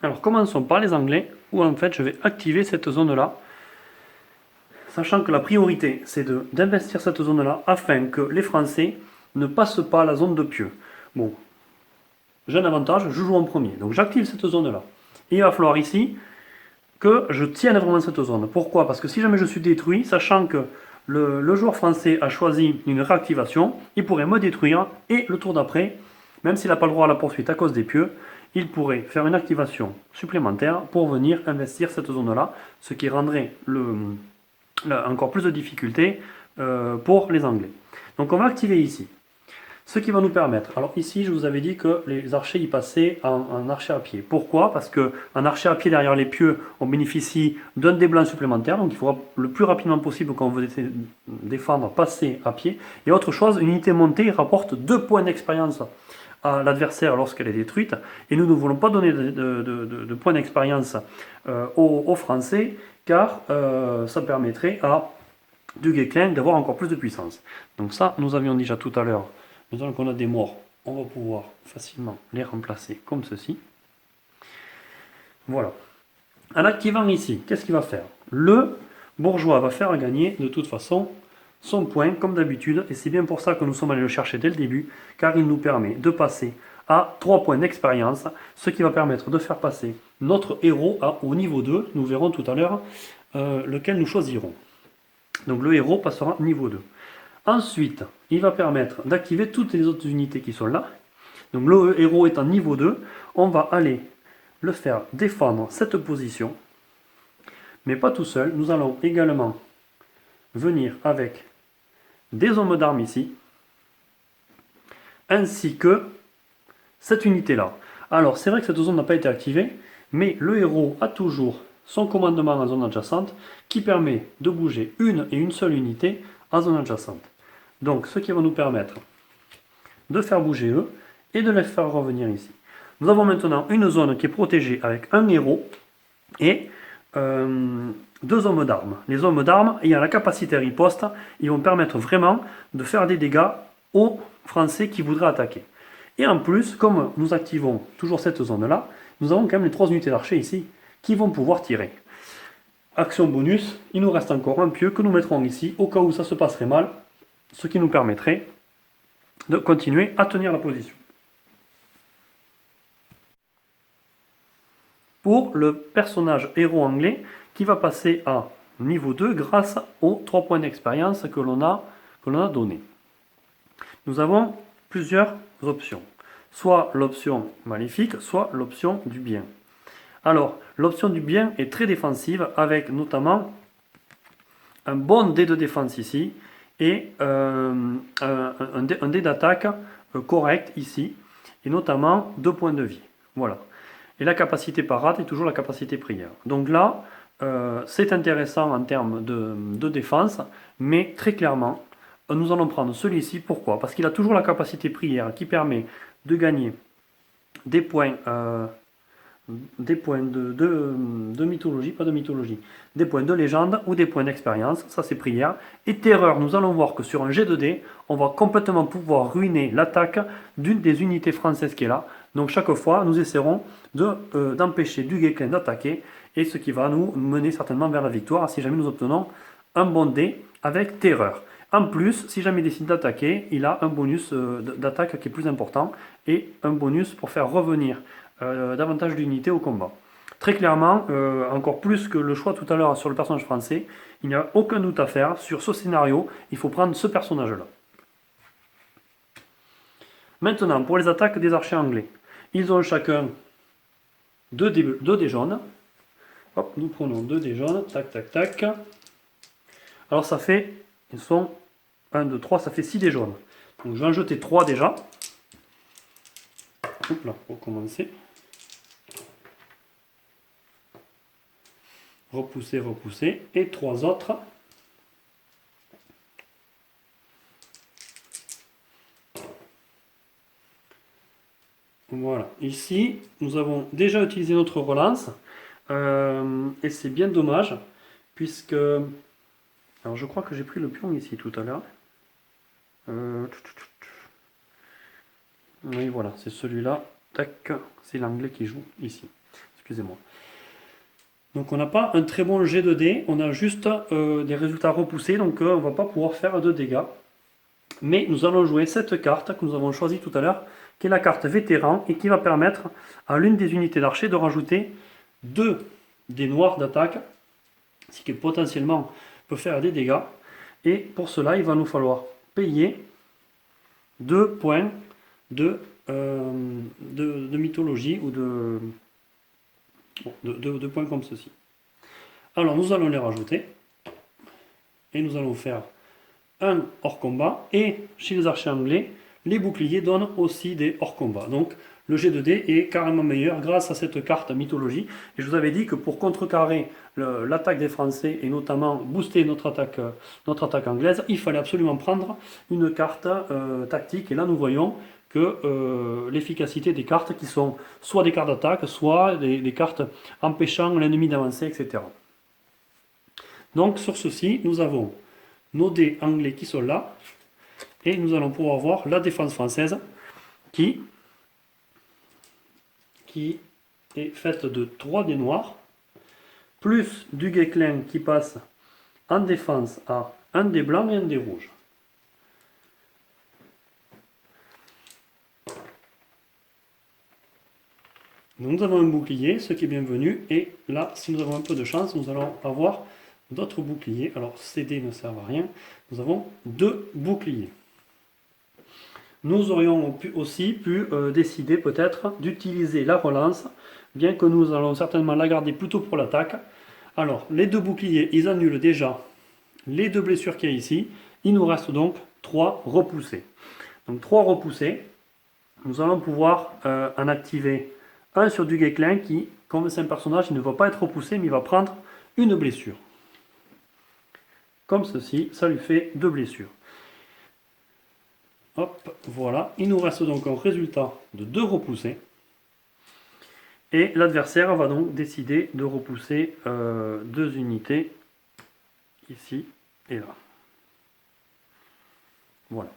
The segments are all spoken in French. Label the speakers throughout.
Speaker 1: Alors commençons par les Anglais, où en fait je vais activer cette zone-là, sachant que la priorité c'est d'investir cette zone-là afin que les Français ne passent pas la zone de pieux. Bon, j'ai un avantage, je joue en premier, donc j'active cette zone-là. Et il va falloir ici que je tienne vraiment cette zone. Pourquoi? Parce que si jamais je suis détruit, sachant que le joueur français a choisi une réactivation, il pourrait me détruire et le tour d'après, même s'il n'a pas le droit à la poursuite à cause des pieux, il pourrait faire une activation supplémentaire pour venir investir cette zone-là, ce qui rendrait encore plus de difficultés pour les Anglais. Donc on va activer ici. Ce qui va nous permettre, alors ici je vous avais dit que les archers y passaient en archer à pied. Pourquoi? Parce qu'en archer à pied derrière les pieux, on bénéficie d'un dé blanc supplémentaire, donc il faudra le plus rapidement possible quand on veut défendre, passer à pied. Et autre chose, une unité montée rapporte 2 points d'expérience à l'adversaire lorsqu'elle est détruite, et nous ne voulons pas donner de points d'expérience aux Français, car ça permettrait à du Geklen d'avoir encore plus de puissance. Donc ça, nous avions déjà tout à l'heure. Maintenant qu'on a des morts, on va pouvoir facilement les remplacer comme ceci. Voilà. En activant ici, qu'est-ce qu'il va faire? Le bourgeois va faire gagner de toute façon son point comme d'habitude, et c'est bien pour ça que nous sommes allés le chercher dès le début, car il nous permet de passer à 3 points d'expérience, ce qui va permettre de faire passer notre héros au niveau 2. Nous verrons tout à l'heure lequel nous choisirons. Donc le héros passera niveau 2. Ensuite, il va permettre d'activer toutes les autres unités qui sont là. Donc le héros est en niveau 2. On va aller le faire défendre cette position. Mais pas tout seul. Nous allons également venir avec des hommes d'armes ici. Ainsi que cette unité-là. Alors c'est vrai que cette zone n'a pas été activée. Mais le héros a toujours son commandement en zone adjacente qui permet de bouger une et une seule unité en zone adjacente. Donc ce qui va nous permettre de faire bouger eux et de les faire revenir ici. Nous avons maintenant une zone qui est protégée avec un héros et 2 hommes d'armes. Les hommes d'armes ayant la capacité riposte, ils vont permettre vraiment de faire des dégâts aux Français qui voudraient attaquer. Et en plus, comme nous activons toujours cette zone-là, nous avons quand même les 3 unités d'archers ici qui vont pouvoir tirer. Action bonus, il nous reste encore un pieu que nous mettrons ici au cas où ça se passerait mal, ce qui nous permettrait de continuer à tenir la position. Pour le personnage héros anglais qui va passer à niveau 2 grâce aux 3 points d'expérience que l'on a donnés. Nous avons plusieurs options. Soit l'option maléfique, soit l'option du bien. Alors, l'option du bien est très défensive avec notamment un bon dé de défense ici et un dé d'attaque correct ici et notamment 2 points de vie. Voilà. Et la capacité parade est toujours la capacité prière. Donc là, c'est intéressant en termes de défense, mais très clairement, nous allons prendre celui-ci. Pourquoi? Parce qu'il a toujours la capacité prière qui permet de gagner des points de mythologie, pas de mythologie, des points de légende ou des points d'expérience, ça c'est prière. Et terreur, nous allons voir que sur un jet de dés, on va complètement pouvoir ruiner l'attaque d'une des unités françaises qui est là. Donc chaque fois, nous essaierons d'empêcher du Geklen d'attaquer, et ce qui va nous mener certainement vers la victoire si jamais nous obtenons un bon dé avec terreur. En plus, si jamais il décide d'attaquer, il a un bonus d'attaque qui est plus important et un bonus pour faire revenir davantage d'unités au combat. Très clairement, encore plus que le choix tout à l'heure sur le personnage français, il n'y a aucun doute à faire. Sur ce scénario, il faut prendre ce personnage-là. Maintenant, pour les attaques des archers anglais, ils ont chacun 2 dés jaunes. Hop, nous prenons 2 dés jaunes, tac, tac, tac. Alors ça fait, ils sont 1, 2, 3, ça fait 6 dés jaunes. Donc je vais en jeter 3 déjà. Hop là, pour commencer. Repousser, repousser. Et 3 autres. Voilà. Ici, nous avons déjà utilisé notre relance. Et c'est bien dommage, puisque... Alors je crois que j'ai pris le pion ici tout à l'heure. Oui, voilà, c'est celui-là. Tac, c'est l'anglais qui joue ici. excusez-moi. Donc on n'a pas un très bon jet de dés, on a juste des résultats repoussés, donc on ne va pas pouvoir faire de dégâts. Mais nous allons jouer cette carte que nous avons choisie tout à l'heure, qui est la carte vétéran, et qui va permettre à l'une des unités d'archer de rajouter 2 dés noirs d'attaque, ce qui potentiellement peut faire des dégâts. Et pour cela, il va nous falloir payer 2 points de mythologie ou de points comme ceci. Alors nous allons les rajouter et nous allons faire un hors combat, et chez les archers anglais, les boucliers donnent aussi des hors combat. Donc le jet de dés est carrément meilleur grâce à cette carte mythologie. Et je vous avais dit que pour contrecarrer l'attaque des Français et notamment booster notre attaque anglaise, il fallait absolument prendre une carte tactique. Et là nous voyons que l'efficacité des cartes qui sont soit des cartes d'attaque, soit des cartes empêchant l'ennemi d'avancer, etc. Donc sur ceci, nous avons nos dés anglais qui sont là, et nous allons pouvoir voir la défense française qui est faite de 3 dés noirs, plus du Guesclin qui passe en défense à un dé blanc et un dé rouge. Nous avons un bouclier, ce qui est bienvenu, et là, si nous avons un peu de chance, nous allons avoir d'autres boucliers. Alors ces dés ne servent à rien, nous avons 2 boucliers. Nous aurions aussi pu décider peut-être d'utiliser la relance, bien que nous allons certainement la garder plutôt pour l'attaque. Alors les 2 boucliers, ils annulent déjà les 2 blessures qu'il y a ici. Il nous reste donc 3 repoussés. Donc 3 repoussés, nous allons pouvoir en activer un sur du Guesclin qui, comme c'est un personnage, il ne va pas être repoussé, mais il va prendre une blessure. Comme ceci, ça lui fait 2 blessures. Hop, voilà. Il nous reste donc un résultat de 2 repoussés. Et l'adversaire va donc décider de repousser 2 unités, ici et là. Voilà.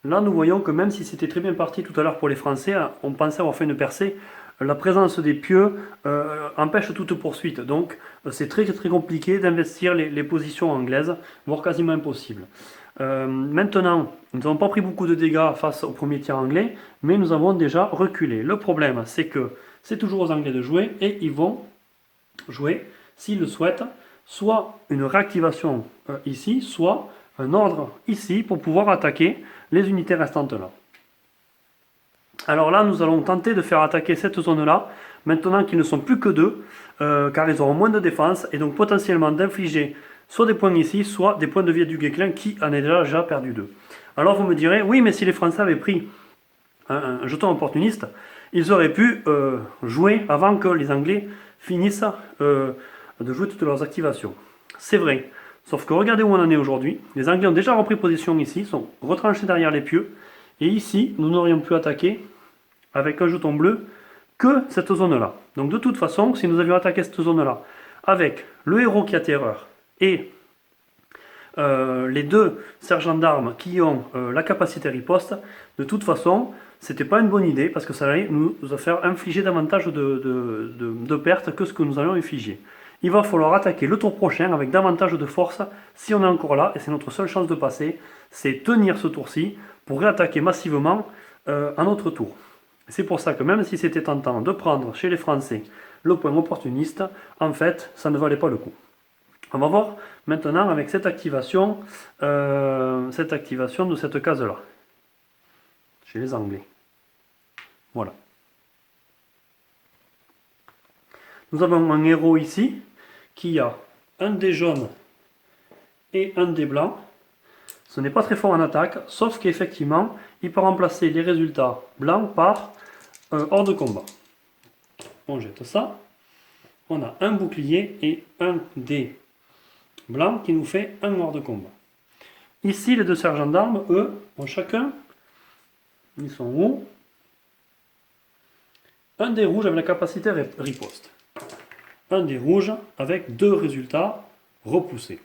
Speaker 1: Là, nous voyons que même si c'était très bien parti tout à l'heure pour les Français, on pensait avoir fait une percée, la présence des pieux empêche toute poursuite. Donc, c'est très compliqué d'investir les positions anglaises, voire quasiment impossible. Maintenant, nous n'avons pas pris beaucoup de dégâts face au premier tir anglais, mais nous avons déjà reculé. Le problème, c'est que c'est toujours aux Anglais de jouer, et ils vont jouer, s'ils le souhaitent, soit une réactivation ici, soit un ordre ici pour pouvoir attaquer les unités restantes là. Alors là, nous allons tenter de faire attaquer cette zone-là, maintenant qu'ils ne sont plus que 2, car ils auront moins de défense, et donc potentiellement d'infliger soit des points ici, soit des points de vie du Guesclin qui en est déjà perdu 2. Alors vous me direz, oui, mais si les Français avaient pris un jeton opportuniste, ils auraient pu jouer avant que les Anglais finissent de jouer toutes leurs activations. C'est vrai, sauf que regardez où on en est aujourd'hui. Les Anglais ont déjà repris position ici, sont retranchés derrière les pieux, et ici, nous n'aurions pu attaquer avec un jeton bleu que cette zone-là. Donc de toute façon, si nous avions attaqué cette zone-là avec le héros qui a terreur et les 2 sergents d'armes qui ont la capacité riposte, de toute façon, c'était pas une bonne idée parce que ça allait nous faire infliger davantage de pertes que ce que nous allions infliger. Il va falloir attaquer le tour prochain avec davantage de force si on est encore là, et c'est notre seule chance de passer, c'est tenir ce tour-ci pour réattaquer massivement à notre tour. C'est pour ça que même si c'était tentant de prendre chez les Français le point opportuniste, en fait, ça ne valait pas le coup. On va voir maintenant avec cette activation de cette case-là, chez les Anglais. Voilà. Nous avons un héros ici qui a un dé jaune et un dé blanc. Ce n'est pas très fort en attaque, sauf qu'effectivement, il peut remplacer les résultats blancs par hors de combat. On jette ça. On a un bouclier et un dé blanc qui nous fait un hors de combat. Ici, les 2 sergents d'armes, eux, ont chacun, ils sont où? Un dé rouge avec la capacité riposte. Un dé rouge avec 2 résultats repoussés.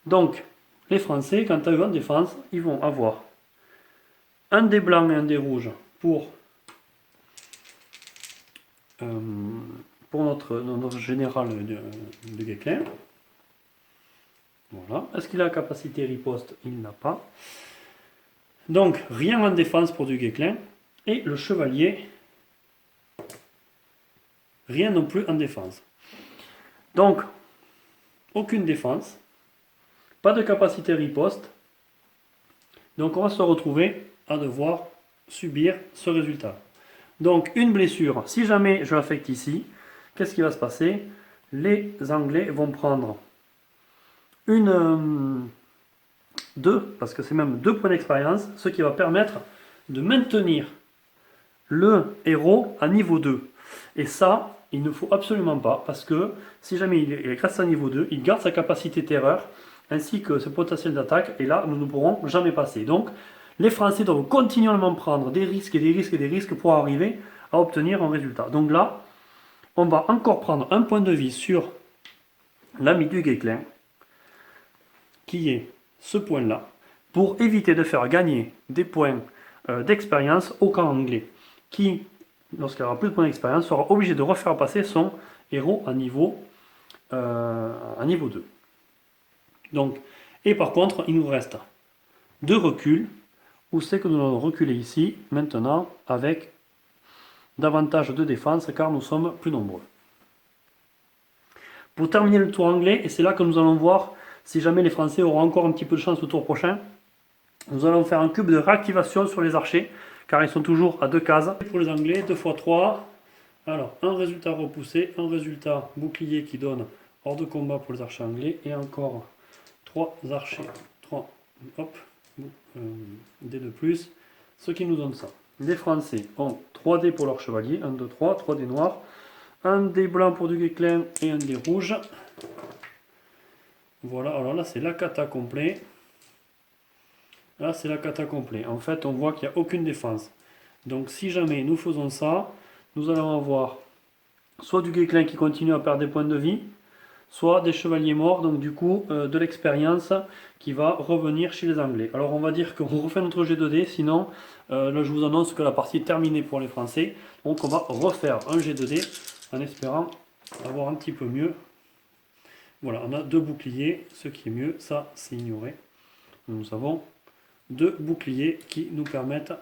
Speaker 1: Donc, les Français, quand à eux en défense, ils vont avoir un dé blanc et un dé rouge pour pour notre général de Guesclin. Voilà. Est-ce qu'il a la capacité riposte? Il n'a pas. Donc, rien en défense pour du Guesclin. Et le chevalier, rien non plus en défense. Donc, aucune défense. Pas de capacité riposte. Donc, on va se retrouver à devoir subir ce résultat. Donc, une blessure. Si jamais je l'affecte ici, qu'est-ce qui va se passer? Les Anglais vont prendre deux, parce que c'est même 2 points d'expérience, ce qui va permettre de maintenir le héros à niveau 2. Et ça, il ne faut absolument pas, parce que si jamais il reste à niveau 2, il garde sa capacité terreur, ainsi que ce potentiel d'attaque, et là, nous ne pourrons jamais passer. Donc, les Français doivent continuellement prendre des risques et des risques et des risques pour arriver à obtenir un résultat. Donc là, on va encore prendre un point de vie sur l'ami du Guesclin, qui est ce point-là, pour éviter de faire gagner des points d'expérience au camp anglais, qui, lorsqu'il aura plus de points d'expérience, sera obligé de refaire passer son héros à niveau 2. Donc, et par contre, il nous reste 2 reculs, où c'est que nous allons reculer ici, maintenant, avec davantage de défense, car nous sommes plus nombreux. Pour terminer le tour anglais, et c'est là que nous allons voir si jamais les Français auront encore un petit peu de chance au tour prochain, nous allons faire un cube de réactivation sur les archers, car ils sont toujours à 2 cases. Pour les Anglais, 2 x 3. Alors, un résultat repoussé, un résultat bouclier qui donne hors de combat pour les archers anglais, et encore 3 archers, 3, hop, dés de plus, ce qui nous donne ça. Les Français ont 3 dés pour leur chevalier, 1, 2, 3, 3 dés noirs, un dé blanc pour du Guesclin et un dé rouge. Voilà, alors là c'est la cata complet. Là c'est la cata complet. En fait on voit qu'il n'y a aucune défense. Donc si jamais nous faisons ça, nous allons avoir soit du Guesclin qui continue à perdre des points de vie, soit des chevaliers morts, donc du coup de l'expérience qui va revenir chez les Anglais. Alors on va dire qu'on refait notre jet de dés, sinon là je vous annonce que la partie est terminée pour les Français. Donc on va refaire un jet de dés en espérant avoir un petit peu mieux. Voilà, on a 2 boucliers, ce qui est mieux, ça c'est ignoré. Nous avons 2 boucliers qui nous permettent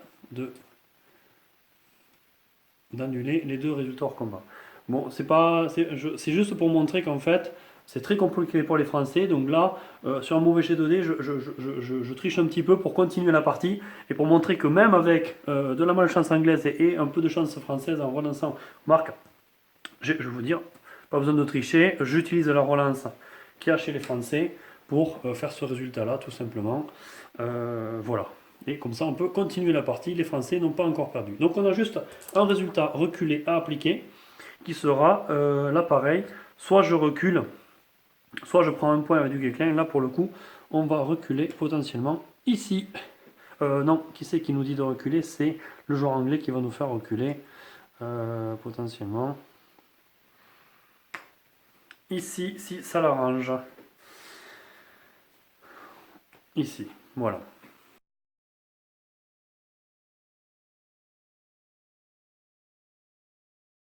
Speaker 1: d'annuler les 2 résultats hors combat. Bon, c'est juste pour montrer qu'en fait, c'est très compliqué pour les Français. Donc là, sur un mauvais jet de dés, je triche un petit peu pour continuer la partie et pour montrer que même avec de la malchance anglaise et un peu de chance française en relançant marque, je vais vous dire, pas besoin de tricher, j'utilise la relance qu'il y a chez les Français pour faire ce résultat-là, tout simplement. Voilà. Et comme ça, on peut continuer la partie. Les Français n'ont pas encore perdu. Donc on a juste un résultat reculé à appliquer, qui sera là pareil. Soit je recule, soit je prends un point avec du Guesclin. Là, pour le coup, on va reculer potentiellement ici. Non, qui c'est qui nous dit de reculer? C'est le joueur anglais qui va nous faire reculer potentiellement. Ici, si ça l'arrange. Ici, voilà.